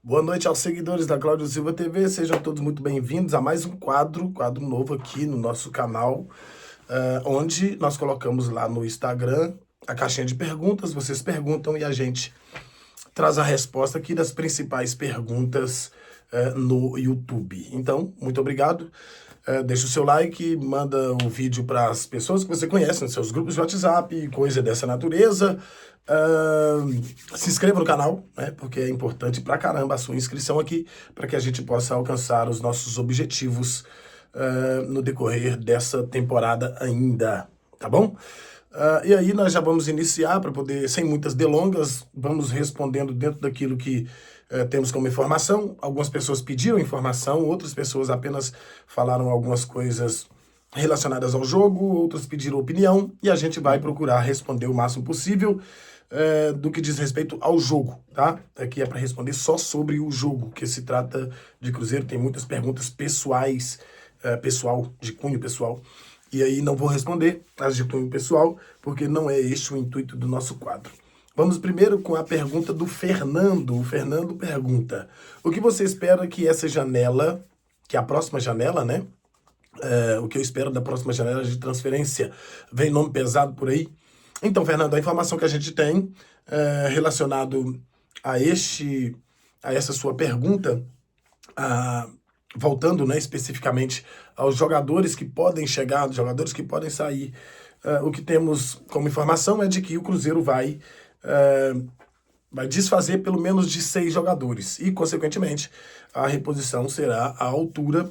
Boa noite aos seguidores da Cláudio Silva TV, sejam todos muito bem-vindos a mais um quadro novo aqui no nosso canal, onde nós colocamos lá no Instagram a caixinha de perguntas, vocês perguntam e a gente traz a resposta aqui das principais perguntas no YouTube. Então, muito obrigado. Deixa o seu like, manda o vídeo para as pessoas que você conhece nos seus grupos de WhatsApp, coisa dessa natureza. Se inscreva no canal, né, porque é importante pra caramba a sua inscrição aqui, para que a gente possa alcançar os nossos objetivos no decorrer dessa temporada ainda, tá bom? E aí nós já vamos iniciar, para poder, sem muitas delongas, vamos respondendo dentro daquilo que temos como informação. Algumas pessoas pediram informação, outras pessoas apenas falaram algumas coisas relacionadas ao jogo, outras pediram opinião, e a gente vai procurar responder o máximo possível do que diz respeito ao jogo, tá? Aqui é para responder só sobre o jogo, que se trata de Cruzeiro, tem muitas perguntas pessoais, de cunho pessoal, e aí não vou responder as de cunho pessoal, porque não é este o intuito do nosso quadro. Vamos primeiro com a pergunta do Fernando. O Fernando pergunta: o que você espera que essa janela, que é a próxima janela, né? O que eu espero da próxima janela de transferência? Vem nome pesado por aí? Então, Fernando, a informação que a gente tem relacionado a essa sua pergunta, voltando, né, especificamente aos jogadores que podem chegar, aos jogadores que podem sair, o que temos como informação é de que o Cruzeiro vai desfazer pelo menos de 6 jogadores e, consequentemente, a reposição será à altura,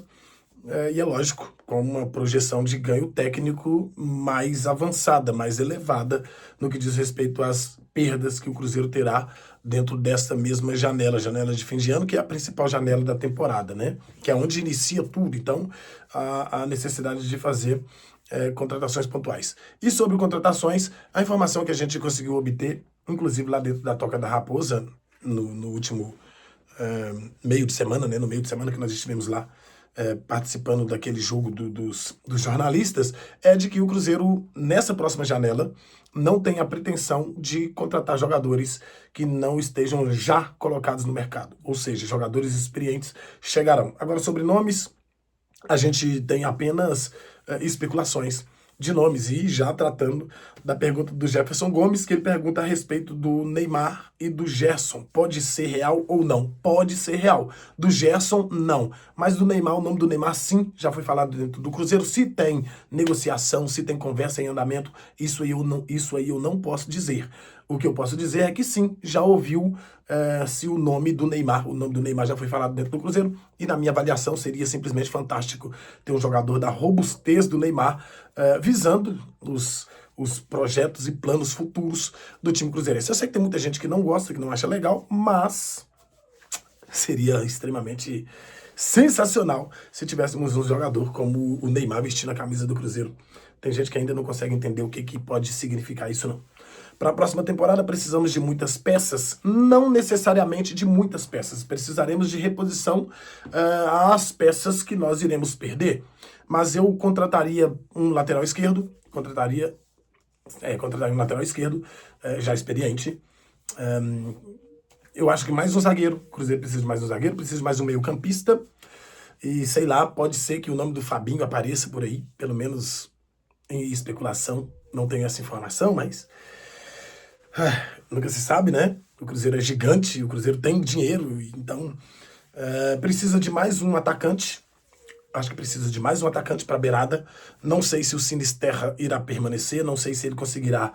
e é lógico, com uma projeção de ganho técnico mais avançada, mais elevada, no que diz respeito às perdas que o Cruzeiro terá dentro dessa mesma janela de fim de ano, que é a principal janela da temporada, né? Que é onde inicia tudo. Então, a necessidade de fazer contratações pontuais. E sobre contratações, a informação que a gente conseguiu obter, inclusive lá dentro da Toca da Raposa, no último meio de semana, né? No meio de semana que nós estivemos lá, participando daquele jogo dos jornalistas, é de que o Cruzeiro, nessa próxima janela, não tem a pretensão de contratar jogadores que não estejam já colocados no mercado. Ou seja, jogadores experientes chegarão. Agora, sobre nomes, a gente tem apenas especulações de nomes, e já tratando da pergunta do Jefferson Gomes, que ele pergunta a respeito do Neymar e do Gerson. Pode ser real ou não? Pode ser real. Do Gerson, não. Mas do Neymar, o nome do Neymar, sim, já foi falado dentro do Cruzeiro. Se tem negociação, se tem conversa em andamento, isso aí eu não posso dizer. O que eu posso dizer é que sim, já ouviu se o nome do Neymar já foi falado dentro do Cruzeiro, e na minha avaliação seria simplesmente fantástico ter um jogador da robustez do Neymar visando os projetos e planos futuros do time cruzeirense. Eu sei que tem muita gente que não gosta, que não acha legal, mas seria extremamente sensacional se tivéssemos um jogador como o Neymar vestindo a camisa do Cruzeiro. Tem gente que ainda não consegue entender o que pode significar isso, não. Para a próxima temporada precisamos de muitas peças, não necessariamente de muitas peças. Precisaremos de reposição às peças que nós iremos perder. Mas eu contrataria um lateral esquerdo, contrataria um lateral esquerdo já experiente. Eu acho que mais um zagueiro. O Cruzeiro precisa de mais um zagueiro, precisa de mais um meio-campista. E sei lá, pode ser que o nome do Fabinho apareça por aí, pelo menos em especulação. Não tenho essa informação, mas nunca se sabe, né? O Cruzeiro é gigante, o Cruzeiro tem dinheiro, então precisa de mais um atacante. Acho que precisa de mais um atacante para a beirada. Não sei se o Sinisterra irá permanecer, não sei se ele conseguirá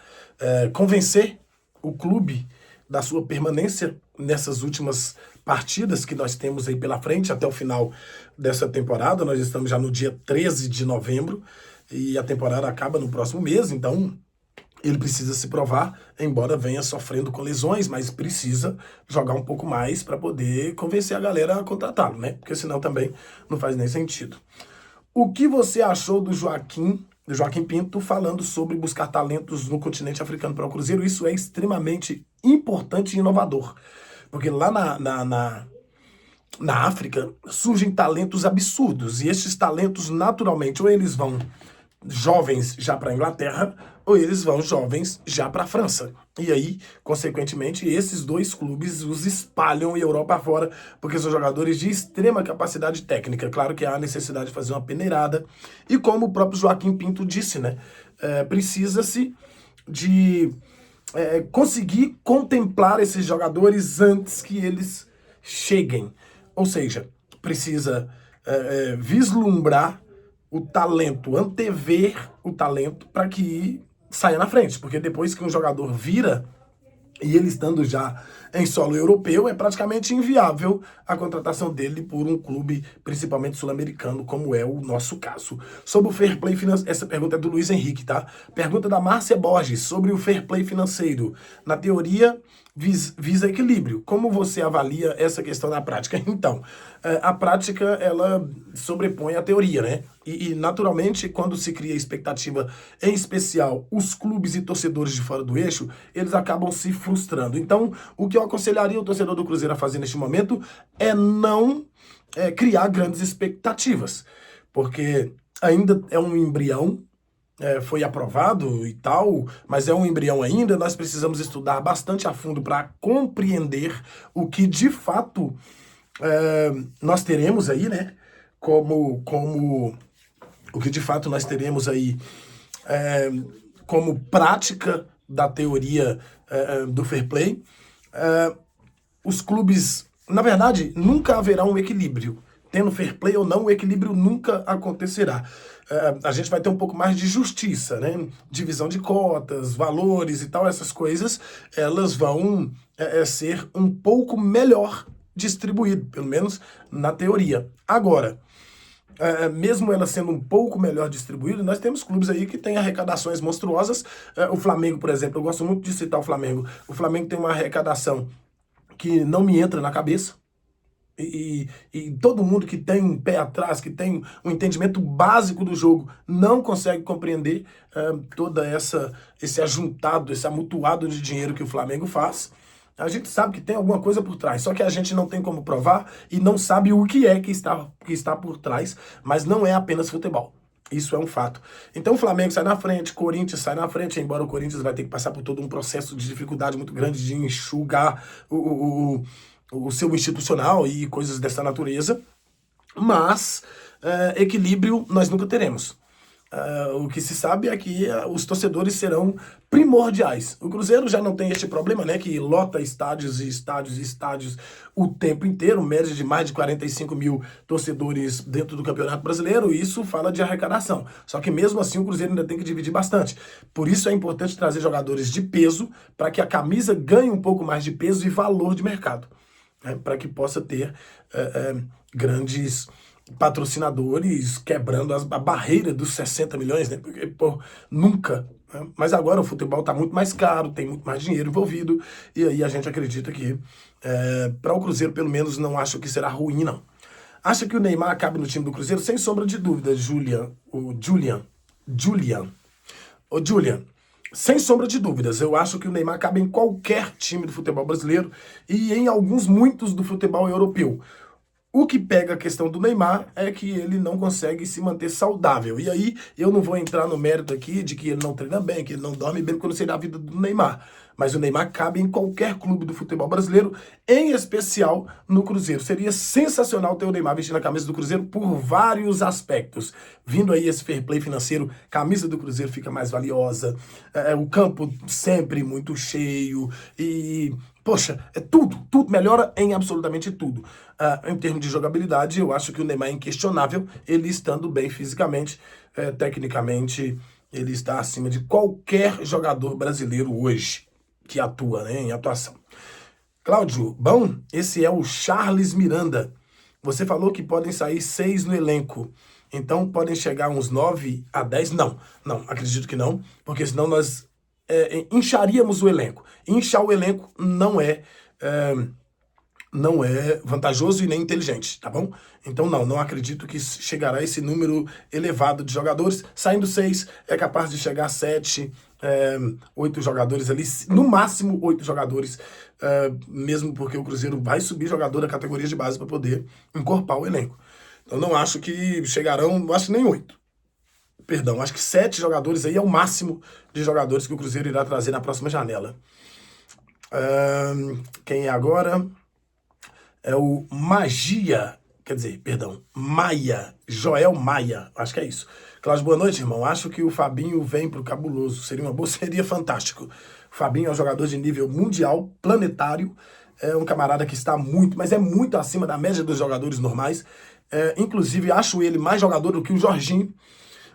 convencer o clube da sua permanência nessas últimas partidas que nós temos aí pela frente, até o final dessa temporada. Nós estamos já no dia 13 de novembro e a temporada acaba no próximo mês, então ele precisa se provar, embora venha sofrendo com lesões, mas precisa jogar um pouco mais para poder convencer a galera a contratá-lo, né? Porque senão também não faz nem sentido. O que você achou do Joaquim Pinto falando sobre buscar talentos no continente africano para o Cruzeiro? Isso é extremamente importante e inovador, porque lá na África surgem talentos absurdos, e esses talentos naturalmente ou eles vão jovens já para a Inglaterra, ou eles vão jovens já para a França. E aí, consequentemente, esses dois clubes os espalham e Europa fora, porque são jogadores de extrema capacidade técnica. Claro que há a necessidade de fazer uma peneirada. E como o próprio Joaquim Pinto disse, né? Precisa-se de conseguir contemplar esses jogadores antes que eles cheguem. Ou seja, precisa vislumbrar o talento, antever o talento para que saia na frente. Porque depois que um jogador vira, e ele estando já em solo europeu, é praticamente inviável a contratação dele por um clube, principalmente sul-americano, como é o nosso caso. Sobre o fair play financeiro, essa pergunta é do Luiz Henrique, tá? Pergunta da Márcia Borges, sobre o fair play financeiro. Na teoria, visa equilíbrio. Como você avalia essa questão na prática? Então, a prática, ela sobrepõe a teoria, né? E, naturalmente, quando se cria expectativa, em especial os clubes e torcedores de fora do eixo, eles acabam se frustrando. Então, o que eu aconselharia o torcedor do Cruzeiro a fazer neste momento é não criar grandes expectativas, porque ainda é um embrião, foi aprovado e tal, mas é um embrião ainda, nós precisamos estudar bastante a fundo para compreender o que de fato nós teremos aí, né? O que de fato nós teremos aí como prática da teoria do fair play. Os clubes, na verdade, nunca haverá um equilíbrio. Tendo fair play ou não, o equilíbrio nunca acontecerá. A gente vai ter um pouco mais de justiça, né? Divisão de cotas, valores e tal, essas coisas, elas vão ser um pouco melhor distribuído, pelo menos na teoria. Agora, mesmo ela sendo um pouco melhor distribuída, nós temos clubes aí que têm arrecadações monstruosas. O Flamengo, por exemplo, eu gosto muito de citar o Flamengo. O Flamengo tem uma arrecadação que não me entra na cabeça. E todo mundo que tem um pé atrás, que tem um entendimento básico do jogo, não consegue compreender toda esse ajuntado, esse amontoado de dinheiro que o Flamengo faz. A gente sabe que tem alguma coisa por trás, só que a gente não tem como provar e não sabe o que é que está por trás, mas não é apenas futebol. Isso é um fato. Então o Flamengo sai na frente, Corinthians sai na frente, embora o Corinthians vai ter que passar por todo um processo de dificuldade muito grande de enxugar o seu institucional e coisas dessa natureza, mas equilíbrio nós nunca teremos. O que se sabe é que os torcedores serão primordiais. O Cruzeiro já não tem este problema, né? Que lota estádios e estádios e estádios o tempo inteiro, média de mais de 45 mil torcedores dentro do Campeonato Brasileiro, e isso fala de arrecadação. Só que mesmo assim o Cruzeiro ainda tem que dividir bastante. Por isso é importante trazer jogadores de peso, para que a camisa ganhe um pouco mais de peso e valor de mercado, né? Para que possa ter grandes patrocinadores quebrando a barreira dos 60 milhões, né? Porque, pô, nunca. Né? Mas agora o futebol está muito mais caro, tem muito mais dinheiro envolvido, e aí a gente acredita que, para o Cruzeiro, pelo menos, não acho que será ruim, não. Acha que o Neymar cabe no time do Cruzeiro? Sem sombra de dúvida, Julian. Sem sombra de dúvidas, eu acho que o Neymar cabe em qualquer time do futebol brasileiro e em muitos do futebol europeu. O que pega a questão do Neymar é que ele não consegue se manter saudável. E aí eu não vou entrar no mérito aqui de que ele não treina bem, que ele não dorme bem, porque eu não sei da vida do Neymar. Mas o Neymar cabe em qualquer clube do futebol brasileiro, em especial no Cruzeiro. Seria sensacional ter o Neymar vestindo a camisa do Cruzeiro por vários aspectos. Vindo aí esse fair play financeiro, camisa do Cruzeiro fica mais valiosa, o campo sempre muito cheio e... Poxa, tudo melhora em absolutamente tudo. Em termos de jogabilidade, eu acho que o Neymar é inquestionável, ele estando bem fisicamente, tecnicamente, ele está acima de qualquer jogador brasileiro hoje que atua, né, em atuação. Cláudio, bom, esse é o Charles Miranda. Você falou que podem sair 6 no elenco. Então podem chegar uns 9 a 10? Não, acredito que não, porque senão nós incharíamos o elenco. Inchar o elenco não é vantajoso e nem inteligente, tá bom? Então não acredito que chegará esse número elevado de jogadores. Saindo 6, é capaz de chegar a 7, 8 jogadores ali, no máximo 8 jogadores, mesmo porque o Cruzeiro vai subir jogador da categoria de base para poder encorpar o elenco. Então não acho que chegarão, não acho nem 8. Perdão, acho que 7 jogadores aí é o máximo de jogadores que o Cruzeiro irá trazer na próxima janela. Quem é agora? É o Magia, quer dizer, perdão, Maia, Joel Maia, acho que é isso. Cláudio, boa noite, irmão. Acho que o Fabinho vem pro cabuloso, seria uma boa, seria fantástico. O Fabinho é um jogador de nível mundial, planetário, é um camarada que está muito, mas é muito acima da média dos jogadores normais. Inclusive, acho ele mais jogador do que o Jorginho,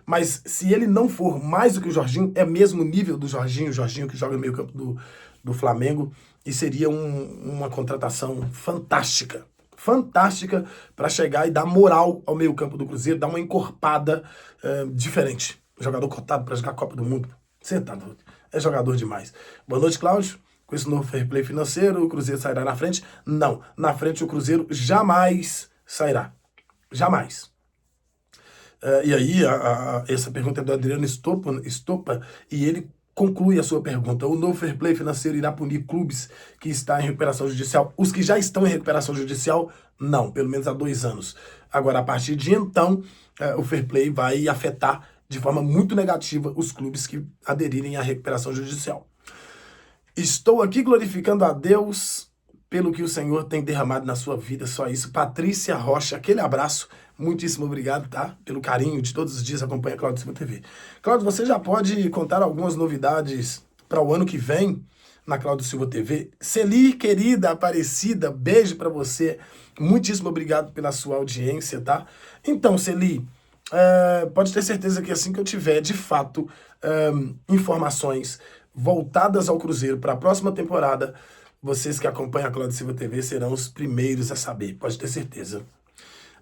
mas se ele não for mais do que o Jorginho, é mesmo nível do Jorginho, o Jorginho que joga no meio campo do Flamengo, e seria uma contratação fantástica. Fantástica para chegar e dar moral ao meio campo do Cruzeiro, dar uma encorpada diferente. Jogador cotado para jogar a Copa do Mundo. Você tá doido. É jogador demais. Boa noite, Cláudio. Com esse novo fair play financeiro, o Cruzeiro sairá na frente? Não. Na frente o Cruzeiro jamais sairá. Jamais. E aí, essa pergunta é do Adriano Estopa, e ele conclui a sua pergunta. O novo fair play financeiro irá punir clubes que estão em recuperação judicial? Os que já estão em recuperação judicial, não, pelo menos há 2 anos. Agora, a partir de então, o fair play vai afetar de forma muito negativa os clubes que aderirem à recuperação judicial. Estou aqui glorificando a Deus pelo que o Senhor tem derramado na sua vida, só isso. Patrícia Rocha, aquele abraço. Muitíssimo obrigado, tá? Pelo carinho de todos os dias acompanha a Cláudio Silva TV. Cláudio, você já pode contar algumas novidades para o ano que vem na Cláudio Silva TV? Celi, querida, Aparecida, beijo para você. Muitíssimo obrigado pela sua audiência, tá? Então, Celi, pode ter certeza que assim que eu tiver, de fato, informações voltadas ao Cruzeiro para a próxima temporada, vocês que acompanham a Cláudio Silva TV serão os primeiros a saber, pode ter certeza.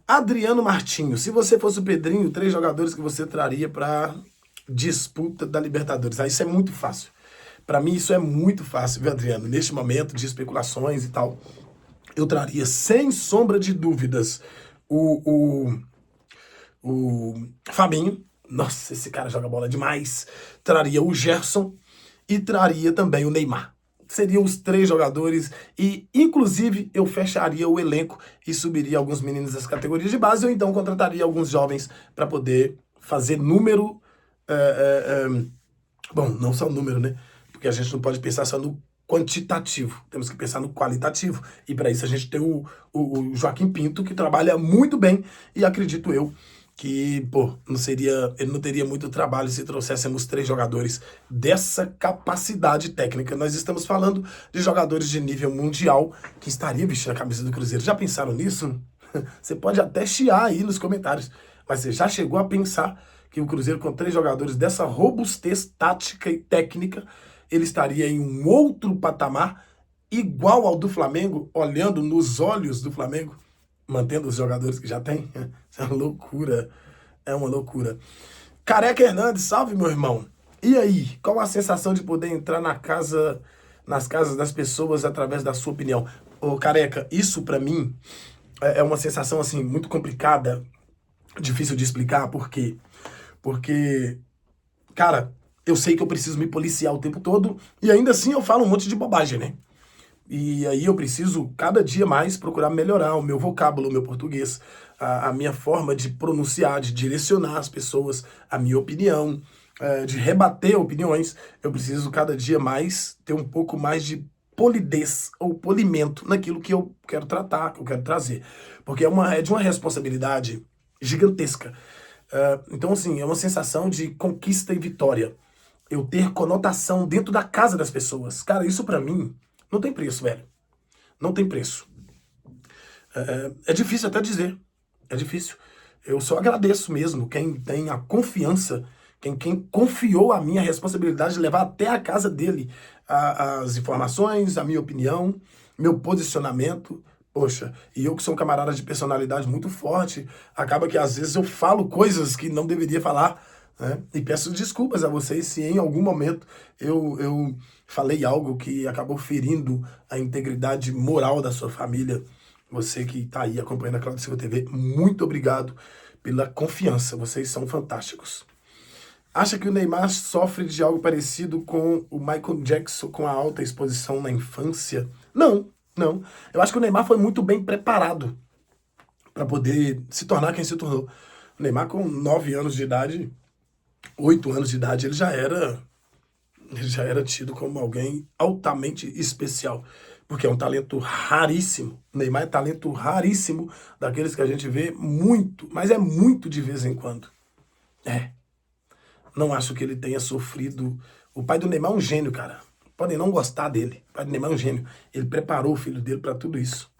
Adriano Martinho, se você fosse o Pedrinho, 3 jogadores que você traria para disputa da Libertadores. Isso é muito fácil. Para mim isso é muito fácil, viu, Adriano? Neste momento de especulações e tal, eu traria sem sombra de dúvidas o Fabinho. Nossa, esse cara joga bola demais. Traria o Gerson e traria também o Neymar. Seriam os 3 jogadores e, inclusive, eu fecharia o elenco e subiria alguns meninos das categorias de base, ou então contrataria alguns jovens para poder fazer número. Bom, não só número, né? Porque a gente não pode pensar só no quantitativo, temos que pensar no qualitativo. E para isso a gente tem o Joaquim Pinto, que trabalha muito bem, e acredito eu que, ele não teria muito trabalho se trouxéssemos 3 jogadores dessa capacidade técnica. Nós estamos falando de jogadores de nível mundial que estariam vestindo a camisa do Cruzeiro. Já pensaram nisso? Você pode até chiar aí nos comentários, mas você já chegou a pensar que o Cruzeiro, com 3 jogadores dessa robustez tática e técnica, ele estaria em um outro patamar igual ao do Flamengo, olhando nos olhos do Flamengo, mantendo os jogadores que já tem? Isso é uma loucura. É uma loucura. Careca Hernandes, salve, meu irmão. E aí, qual a sensação de poder entrar nas casas das pessoas através da sua opinião? Ô, Careca, isso pra mim é uma sensação, assim, muito complicada, difícil de explicar. Por quê? Porque, cara, eu sei que eu preciso me policiar o tempo todo e ainda assim eu falo um monte de bobagem, né? E aí eu preciso, cada dia mais, procurar melhorar o meu vocábulo, o meu português, a minha forma de pronunciar, de direcionar as pessoas, a minha opinião, de rebater opiniões. Eu preciso, cada dia mais, ter um pouco mais de polidez ou polimento naquilo que eu quero tratar, que eu quero trazer. Porque é de uma responsabilidade gigantesca. Então, assim, é uma sensação de conquista e vitória. Eu ter conotação dentro da casa das pessoas. Cara, isso pra mim não tem preço, velho. Não tem preço. É difícil até dizer. É difícil. Eu só agradeço mesmo quem tem a confiança, quem confiou a minha responsabilidade de levar até a casa dele as informações, a minha opinião, meu posicionamento. Poxa, e eu que sou um camarada de personalidade muito forte, acaba que às vezes eu falo coisas que não deveria falar, né? E peço desculpas a vocês se em algum momento eu falei algo que acabou ferindo a integridade moral da sua família. Você que está aí acompanhando a Cláudio Silva TV, muito obrigado pela confiança. Vocês são fantásticos. Acha que o Neymar sofre de algo parecido com o Michael Jackson com a alta exposição na infância? Não. Eu acho que o Neymar foi muito bem preparado para poder se tornar quem se tornou. O Neymar, com 9 anos de idade, 8 anos de idade, ele já era tido como alguém altamente especial, porque é um talento raríssimo. O Neymar é talento raríssimo, daqueles que a gente vê muito, mas é muito de vez em quando. É, não acho que ele tenha sofrido. O pai do Neymar é um gênio, cara. Podem não gostar dele. O pai do Neymar é um gênio. Ele preparou o filho dele para tudo isso.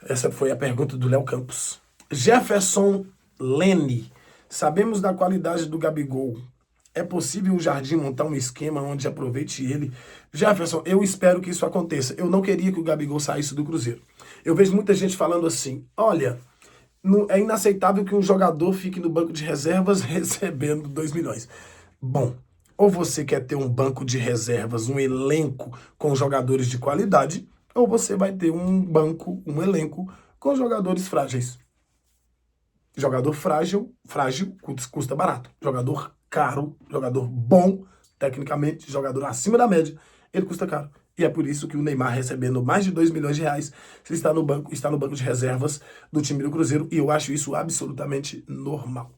Essa foi a pergunta do Léo Campos. Jefferson Lene. Sabemos da qualidade do Gabigol. É possível o Jardim montar um esquema onde aproveite ele? Jefferson, eu espero que isso aconteça. Eu não queria que o Gabigol saísse do Cruzeiro. Eu vejo muita gente falando assim, olha, é inaceitável que um jogador fique no banco de reservas recebendo 2 milhões. Bom, ou você quer ter um banco de reservas, um elenco com jogadores de qualidade, ou você vai ter um banco, um elenco com jogadores frágeis. Jogador frágil custa barato. Jogador caro, jogador bom, tecnicamente, jogador acima da média, ele custa caro. E é por isso que o Neymar, recebendo mais de 2 milhões de reais, está no banco de reservas do time do Cruzeiro. E eu acho isso absolutamente normal.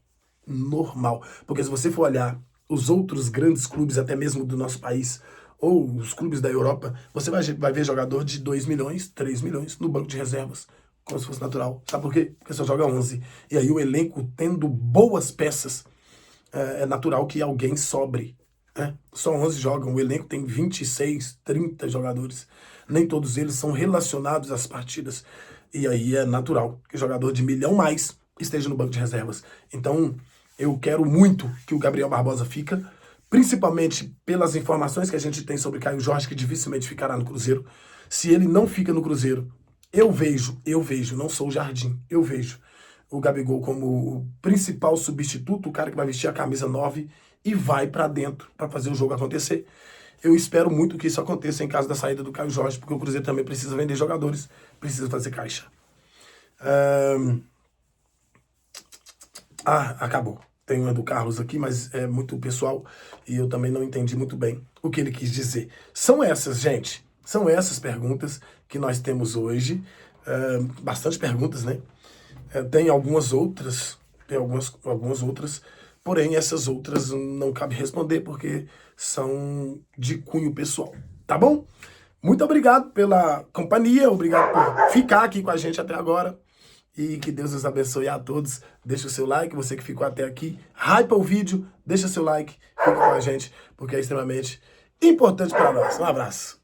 Normal. Porque se você for olhar os outros grandes clubes, até mesmo do nosso país, ou os clubes da Europa, você vai ver jogador de 2 milhões, 3 milhões no banco de reservas, como se fosse natural. Sabe por quê? Porque só joga 11. E aí o elenco, tendo boas peças, é natural que alguém sobre. Né? Só 11 jogam, o elenco tem 26, 30 jogadores. Nem todos eles são relacionados às partidas. E aí é natural que jogador de milhão mais esteja no banco de reservas. Então, eu quero muito que o Gabriel Barbosa fica, principalmente pelas informações que a gente tem sobre Caio Jorge, que dificilmente ficará no Cruzeiro. Se ele não fica no Cruzeiro, eu vejo, não sou o Jardim, eu vejo o Gabigol como o principal substituto, o cara que vai vestir a camisa 9 e vai pra dentro pra fazer o jogo acontecer. Eu espero muito que isso aconteça em caso da saída do Caio Jorge, porque o Cruzeiro também precisa vender jogadores, precisa fazer caixa. Acabou. Tem uma do Carlos aqui, mas é muito pessoal e eu também não entendi muito bem o que ele quis dizer. São essas, gente. São essas perguntas que nós temos hoje. Bastante perguntas, né? Tem algumas outras, algumas outras, porém essas outras não cabe responder porque são de cunho pessoal. Tá bom? Muito obrigado pela companhia, obrigado por ficar aqui com a gente até agora. E que Deus nos abençoe a todos. Deixa o seu like, você que ficou até aqui. Hypa o vídeo, deixa seu like, fica com a gente, porque é extremamente importante para nós. Um abraço.